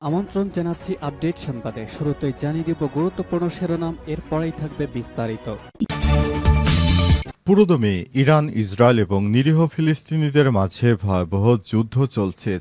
আমন্ত্রণ জানাচ্ছি আপডেট সংবাদে। শুরুতেই জানিয়ে দিব গুরুত্বপূর্ণ শিরোনাম, এরপরেই থাকবে বিস্তারিত। পুরোদমে ইরান, ইসরায়েল এবং নিরীহ ফিলিস্তিনিদের মাঝে ভয়াবহ যুদ্ধ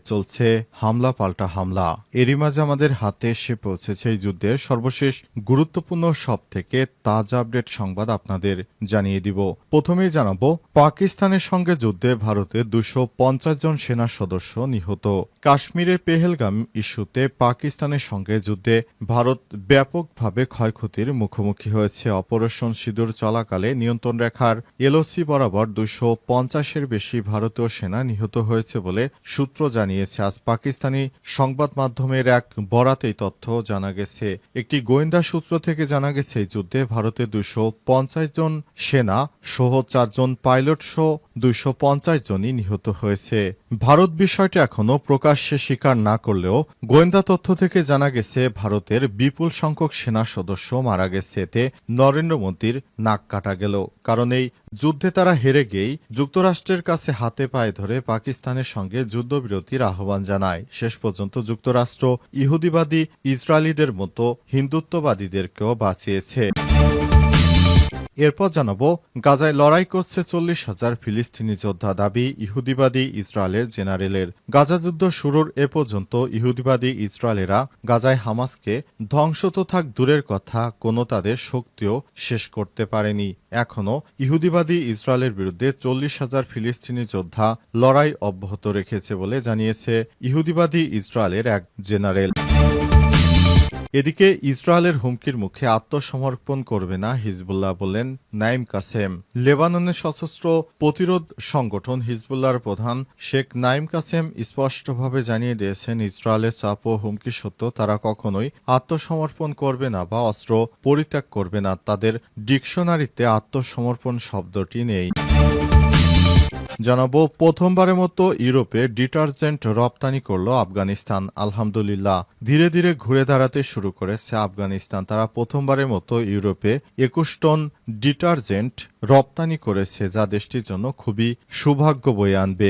চলছে হামলা পাল্টা হামলা। এরই মাঝে আমাদের হাতে এসে পৌঁছেছে এই যুদ্ধের সর্বশেষ গুরুত্বপূর্ণ সব থেকে তাজা আপডেট সংবাদ আপনাদের জানিয়ে দিব। প্রথমেই জানাবো, পাকিস্তানের সঙ্গে যুদ্ধে ভারতের 250 জন সেনা সদস্য নিহত। কাশ্মীরের পেহেলগাম ইস্যুতে পাকিস্তানের সঙ্গে যুদ্ধে ভারত ব্যাপকভাবে ক্ষয়ক্ষতির মুখোমুখি হয়েছে। অপারেশন সিঁদুর চলাকালে নিয়ন্ত্রণ রেখার এলওসি বরাবর 250-এর বেশি ভারতীয় সেনা নিহত হয়েছে বলে সূত্র জানিয়েছে। আজ পাকিস্তানি সংবাদ মাধ্যমের এক বরাতেই তথ্য জানা গেছে। একটি গোয়েন্দা সূত্র থেকে জানা গেছে এই যুদ্ধে ভারতের 250 জন সেনা সহ 4 জন পাইলট সহ 250 জনই নিহত হয়েছে। ভারত বিষয়টি এখনও প্রকাশ্যে স্বীকার না করলেও গোয়েন্দা তথ্য থেকে জানা গেছে ভারতের বিপুল সংখ্যক সেনা সদস্য মারা গেছে। এতে নরেন্দ্র মোদীর নাক কাটা গেল, কারণ এই যুদ্ধে তারা হেরে গিয়েই যুক্তরাষ্ট্রের কাছে হাতে পায়ে ধরে পাকিস্তানের সঙ্গে যুদ্ধবিরতির আহ্বান জানায়। শেষ পর্যন্ত যুক্তরাষ্ট্র ইহুদিবাদী ইসরায়েলিদের মতো হিন্দুত্ববাদীদেরকেও বাঁচিয়েছে। এরপর জানাবো, গাজায় লড়াই করছে 40,000 ফিলিস্তিনি যোদ্ধা, দাবি ইহুদিবাদী ইসরায়েলের জেনারেলের। গাজা যুদ্ধ শুরুর এ পর্যন্ত ইহুদিবাদী ইসরায়েলেরা গাজায় হামাসকে ধ্বংস তো থাক দূরের কথা, কোনো তাদের শক্তিও শেষ করতে পারেনি। এখনও ইহুদিবাদী ইসরায়েলের বিরুদ্ধে 40,000 ফিলিস্তিনি যোদ্ধা লড়াই অব্যাহত রেখেছে বলে জানিয়েছে ইহুদিবাদী ইসরায়েলের এক জেনারেল। এদিকে ইসরায়েলের হুমকির মুখে আত্মসমর্পণ করবে না হিজবুল্লাহ বললেন নাইম কাসেম। লেবাননের সশস্ত্র প্রতিরোধ সংগঠন হিজবুল্লাহর প্রধান শেখ নাইম কাসেম স্পষ্টভাবে জানিয়ে দিয়েছেন, ইসরায়েলের চাপ ও হুমকি সত্ত্বেও তারা কখনোই আত্মসমর্পণ করবে না বা অস্ত্র পরিত্যাগ করবে না। তাদের ডিকশনারিতে আত্মসমর্পণ শব্দটি নেই। জানাবো, প্রথমবারের মতো ইউরোপে ডিটারজেন্ট রপ্তানি করল আফগানিস্তান। আলহামদুলিল্লাহ, ধীরে ধীরে ঘুরে দাঁড়াতে শুরু করেছে আফগানিস্তান। তারা প্রথমবারের মতো ইউরোপে 21 টন ডিটারজেন্ট রপ্তানি করেছে, যা দেশটির জন্য খুবই সৌভাগ্য বয়ে আনবে।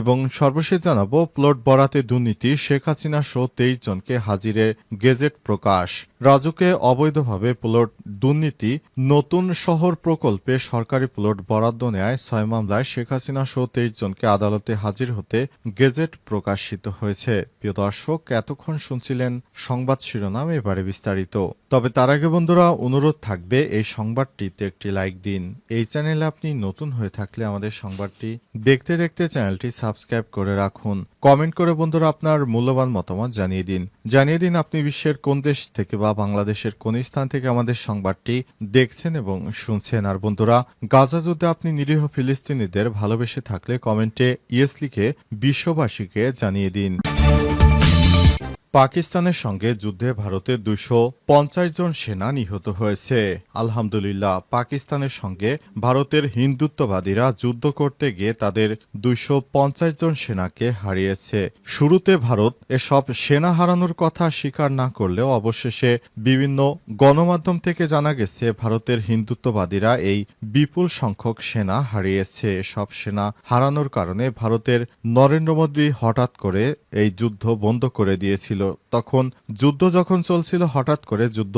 এবং সর্বশেষ জানাবো, প্লট বরাতে দুর্নীতি, শেখ হাসিনা সহ 23 জনকে হাজিরের গেজেট প্রকাশ। রাজুকে অবৈধভাবে প্লট দুর্নীতি, নতুন শহর প্রকল্পে সরকারি প্লট বরাদ্দ নেয় 6 মামলায় শেখ হাসিনা সহ 23 জনকে আদালতে হাজির হতে গেজেট প্রকাশিত হয়েছে। প্রিয় দর্শক, এতক্ষণ শুনছিলেন সংবাদ শিরোনাম, এবারে বিস্তারিত। তবে তার আগে বন্ধুরা, অনুরোধ থাকবে এই সংবাদটিতে একটি লাইক দিন। এই চ্যানেলে আপনি নতুন হয়ে থাকলে আমাদের সংবাদটি দেখতে দেখতে চ্যানেলটি সাবস্ক্রাইব করে রাখুন। কমেন্ট করে বন্ধুরা আপনার মূল্যবান মতামত জানিয়ে দিন আপনি বিশ্বের কোন দেশ থেকে বা বাংলাদেশের কোন স্থান থেকে আমাদের সংবাদটি দেখছেন এবং শুনছেন। আর বন্ধুরা, গাজা যুদ্ধে আপনি নিরীহ ফিলিস্তিনিদের ভালোবেসে থাকলে কমেন্টে ইয়েস লিখে বিশ্ববাসীকে জানিয়ে দিন। পাকিস্তানের সঙ্গে যুদ্ধে ভারতের 250 জন সেনা নিহত হয়েছে। আলহামদুলিল্লাহ, পাকিস্তানের সঙ্গে ভারতের হিন্দুত্ববাদীরা যুদ্ধ করতে গিয়ে তাদের 250 জন সেনাকে হারিয়েছে। শুরুতে ভারত এসব সেনা হারানোর কথা স্বীকার না করলেও অবশেষে বিভিন্ন গণমাধ্যম থেকে জানা গেছে ভারতের হিন্দুত্ববাদীরা এই বিপুল সংখ্যক সেনা হারিয়েছে। এসব সেনা হারানোর কারণে ভারতের নরেন্দ্র মোদী হঠাৎ করে এই যুদ্ধ বন্ধ করে দিয়েছিল। তখন যুদ্ধ যখন চলছিল, হঠাৎ করে যুদ্ধ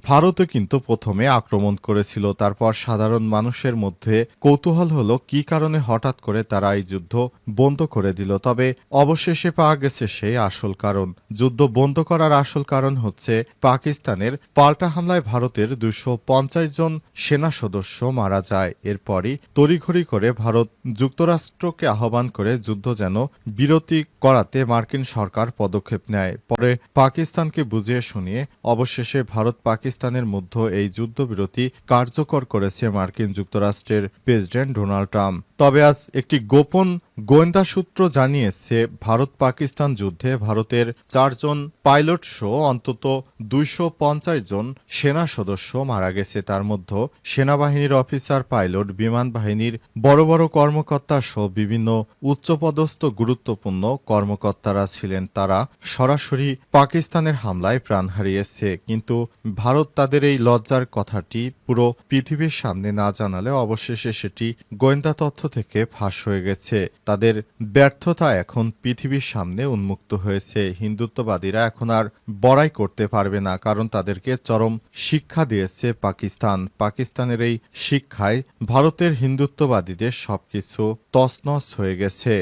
ভারতে কিন্তু প্রথমে আক্রমণ করেছিল। তারপর সাধারণ মানুষের মধ্যে কৌতূহল হলো কি কারণে হঠাৎ করে তারা এই যুদ্ধ বন্ধ করে দিল। তবে অবশেষে পাওয়া গেছে সেই আসল কারণ। যুদ্ধ বন্ধ করার আসল কারণ হচ্ছে পাকিস্তানের পাল্টা হামলায় ভারতের 250 জন সেনা সদস্য মারা যায়। এরপরই তড়িঘড়ি করে ভারত যুক্তরাষ্ট্রকে আহ্বান করে যুদ্ধ যেন বিরতি করাতে মার্কিন সরকার পদক্ষেপ নেয়। পরে পাকিস্তানকে বুঝিয়ে শুনিয়ে অবশেষে ভারত পাকিস্তানের মধ্যে এই যুদ্ধবিরতি কার্যকর করেছে মার্কিন যুক্তরাষ্ট্রের প্রেসিডেন্ট ডোনাল্ড ট্রাম্প। তবে আজ একটি গোপন গোয়েন্দা সূত্র জানিয়েছে, ভারত পাকিস্তান যুদ্ধে ভারতের 4 জন পাইলট সহ অন্তত 250 জন সেনা সদস্য মারা গেছে। তার মধ্যে সেনাবাহিনীর অফিসার, পাইলট, বিমান বাহিনীর বড় বড় কর্মকর্তা সহ বিভিন্ন উচ্চপদস্থ গুরুত্বপূর্ণ কর্মকর্তারা ছিলেন। তারা সরাসরি পাকিস্তানের হামলায় প্রাণ হারিয়েছে। কিন্তু ভারত তাদের এই লজ্জার কথাটি পুরো পৃথিবীর সামনে না জানালে অবশেষে সেটি গোয়েন্দা তথ্য থেকে ফাঁস হয়ে গেছে। তাদের ব্যর্থতা এখন পৃথিবীর সামনে উন্মুক্ত হয়েছে। হিন্দুত্ববাদীরা এখন আর বড়াই করতে পারবে না, কারণ তাদেরকে চরম শিক্ষা দিয়েছে পাকিস্তান। পাকিস্তানের এই শিক্ষায় ভারতের হিন্দুত্ববাদীদের সবকিছু তছনছ হয়ে গেছে।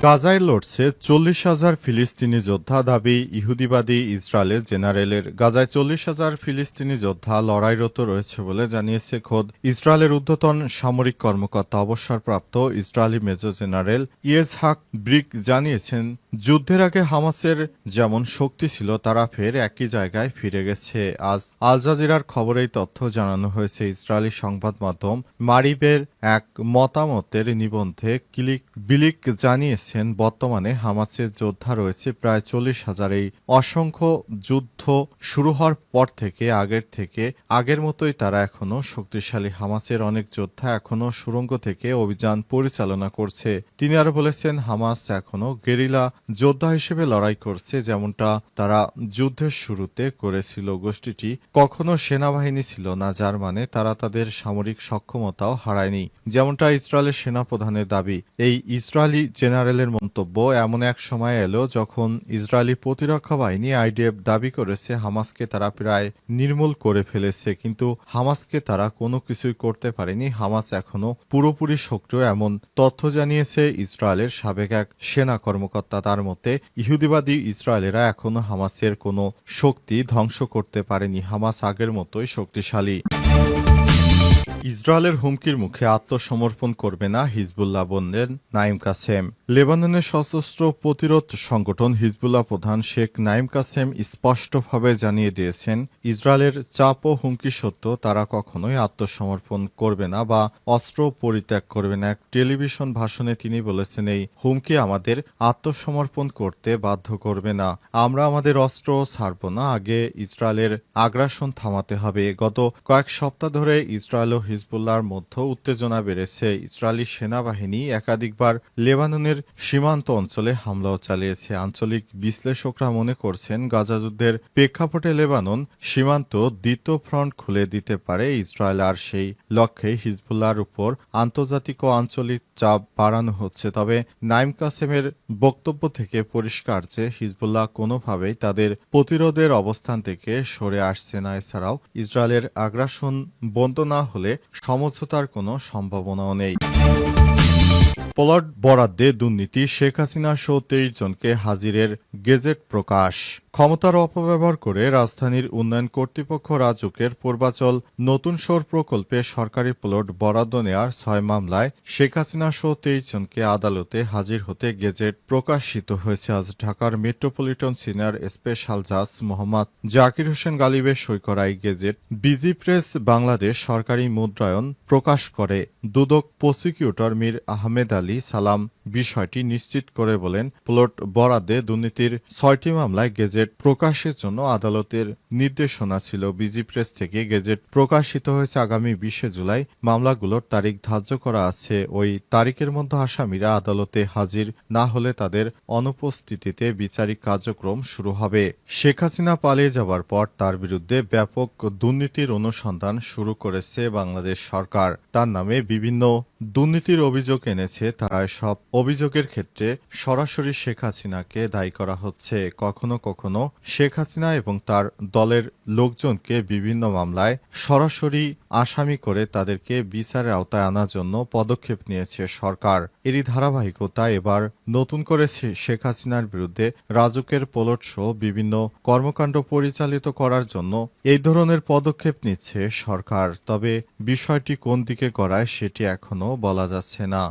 গাজায় লড়ছে 40,000 ফিলিস্তিনি যোদ্ধা, দাবি ইহুদিবাদী ইসরায়েলের জেনারেলের। গাজায় 40,000 ফিলিস্তিনি যোদ্ধা লড়াইরত রয়েছে বলে জানিয়েছে খোদ ইসরায়েলের ঊর্ধ্বতন সামরিক কর্মকর্তা। অবসরপ্রাপ্ত ইসরায়েলি মেজর জেনারেল ইয়েজহাক ব্রিক জানিয়েছেন, যুদ্ধের আগে হামাসের যেমন শক্তি ছিল তারা ফের একই জায়গায় ফিরে গেছে। আজ আল জাজিরার খবরে এই তথ্য জানানো হয়েছে। ইসরায়েলি সংবাদ মাধ্যম মারিবের এক মতামতের নিবন্ধে বিলিক জানিয়েছেন, বর্তমানে হামাসের যোদ্ধা রয়েছে প্রায় 40,000। এই অসংখ্য যুদ্ধ শুরু হওয়ার পর থেকে আগের মতোই তারা এখনো শক্তিশালী। হামাসের অনেক যোদ্ধা এখনো সুড়ঙ্গ থেকে অভিযান পরিচালনা করছে। তিনি আরো বলেছেন, হামাস এখনো গেরিলা যোদ্ধা হিসেবে লড়াই করছে, যেমনটা তারা যুদ্ধের শুরুতে করেছিল। গোষ্ঠীটি কখনো সেনাবাহিনী ছিল না, যার মানে তারা তাদের সামরিক সক্ষমতাও হারায়নি, যেমনটা ইসরায়েলের সেনাপ্রধানের দাবি। এই ইসরায়েলি জেনারেলের মন্তব্য এমন এক সময় এলো যখন ইসরায়েলি প্রতিরক্ষা বাহিনী আইডিএফ দাবি করেছে হামাসকে তারা প্রায় নির্মূল করে ফেলেছে, কিন্তু হামাসকে তারা কোনো কিছুই করতে পারেনি। হামাস এখনো পুরোপুরি সক্রিয়, এমন তথ্য জানিয়েছে ইসরায়েলের সাবেক এক সেনা কর্মকর্তা। তার মতে ইহুদিবাদী ইসরায়েলেরা এখনো হামাসের কোনো শক্তি ধ্বংস করতে পারেনি। হামাস আগের মতোই শক্তিশালী। ইসরায়েলের হুমকির মুখে আত্মসমর্পণ করবে না হিজবুল্লাহ, বললেন নাইম কাসেম। লেবাননের সশস্ত্র প্রতিরোধ সংগঠন হিজবুল্লাহ প্রধান শেখ নাইম কাসেম স্পষ্টভাবে জানিয়ে দিয়েছেন, ইসরায়েলের চাপ ও হুমকি সত্ত্বেও তারা কখনোই আত্মসমর্পণ করবে না বা অস্ত্র পরিত্যাগ করবে না। এক টেলিভিশন ভাষণে তিনি বলেছেন, এই হুমকি আমাদের আত্মসমর্পণ করতে বাধ্য করবে না। আমরা আমাদের অস্ত্র ছাড়ব না। আগে ইসরায়েলের আগ্রাসন থামাতে হবে। গত কয়েক সপ্তাহ ধরে ইসরায়েল ও হিজবুল্লাহর মধ্যে উত্তেজনা বেড়েছে। ইসরায়েলি সেনাবাহিনী একাধিকবার লেবাননের সীমান্ত অঞ্চলে হামলাও চালিয়েছে। আঞ্চলিক বিশ্লেষকরা মনে করছেন, গাজা যুদ্ধের প্রেক্ষাপটে লেবানন সীমান্ত দ্বিতীয় ফ্রন্ট খুলে দিতে পারে ইসরায়েল, আর সেই লক্ষ্যে হিজবুল্লাহর উপর আন্তর্জাতিক ও আঞ্চলিক চাপ বাড়ানো হচ্ছে। তবে নাইম কাসেমের বক্তব্য থেকে পরিষ্কার যে হিজবুল্লাহ কোনোভাবেই তাদের প্রতিরোধের অবস্থান থেকে সরে আসছে না। এছাড়াও ইসরায়েলের আগ্রাসন বন্ধ না হলে সমঝোতার কোনো সম্ভাবনাও নেই। প্লট বরাদ্দে দুর্নীতি, শেখ হাসিনা সহ 23 জনকে হাজিরের গেজেট প্রকাশ। ক্ষমতার অপব্যবহার করে রাজধানীর উন্নয়ন কর্তৃপক্ষ রাজুকের পূর্বাচল নতুন শহর প্রকল্পে সরকারি প্লট বরাদ্দ নেওয়ার 6 মামলায় শেখ হাসিনা সহ 23 জনকে আদালতে হাজির হতে গেজেট প্রকাশিত হয়েছে। আজ ঢাকার মেট্রোপলিটন সিনিয়র স্পেশাল জাজ মোহাম্মদ জাকির হোসেন গালিবের সই করা এই গেজেট বিজি প্রেস বাংলাদেশ সরকারি মুদ্রায়ন প্রকাশ করে। দুদক প্রসিকিউটর মীর আহমেদ আলী সালাম বিষয়টি নিশ্চিত করে বলেন, প্লট বরাদ্দে দুর্নীতির 6টি মামলায় গেজেট প্রকাশের জন্য আদালতের নির্দেশনা ছিল। বিজি প্রেস থেকে গেজেট প্রকাশিত হয়েছে আগামী 20 জুলাই। মামলাগুলোর তারিখ ধার্য করা আছে। ওই তারিখের মধ্যে আসামিরা আদালতে হাজির না হলে তাদের অনুপস্থিতিতে বিচারিক কার্যক্রম শুরু হবে। শেখ হাসিনা পালিয়ে যাবার পর তার বিরুদ্ধে ব্যাপক দুর্নীতির অনুসন্ধান শুরু করেছে বাংলাদেশ সরকার। তার নামে বিভিন্ন দুর্নীতির অভিযোগ এনেছে তারা। সব অভিযোগের ক্ষেত্রে সরাসরি শেখ হাসিনাকে দায়ী করা হচ্ছে। কখনো কখনো শেখ হাসিনা এবং তার দলের লোকজনকে বিভিন্ন মামলায় সরাসরি আসামি করে তাদেরকে বিচারের আওতায় আনার জন্য পদক্ষেপ নিয়েছে সরকার। এরই ধারাবাহিকতায় এবার নতুন করে শেখ হাসিনার বিরুদ্ধে রাজুকের প্লট সহ বিভিন্ন কর্মকাণ্ড পরিচালিত করার জন্য এই ধরনের পদক্ষেপ নিচ্ছে সরকার। তবে বিষয়টি কোন দিকে গড়ায় সেটি এখনো বলা যাচ্ছে না।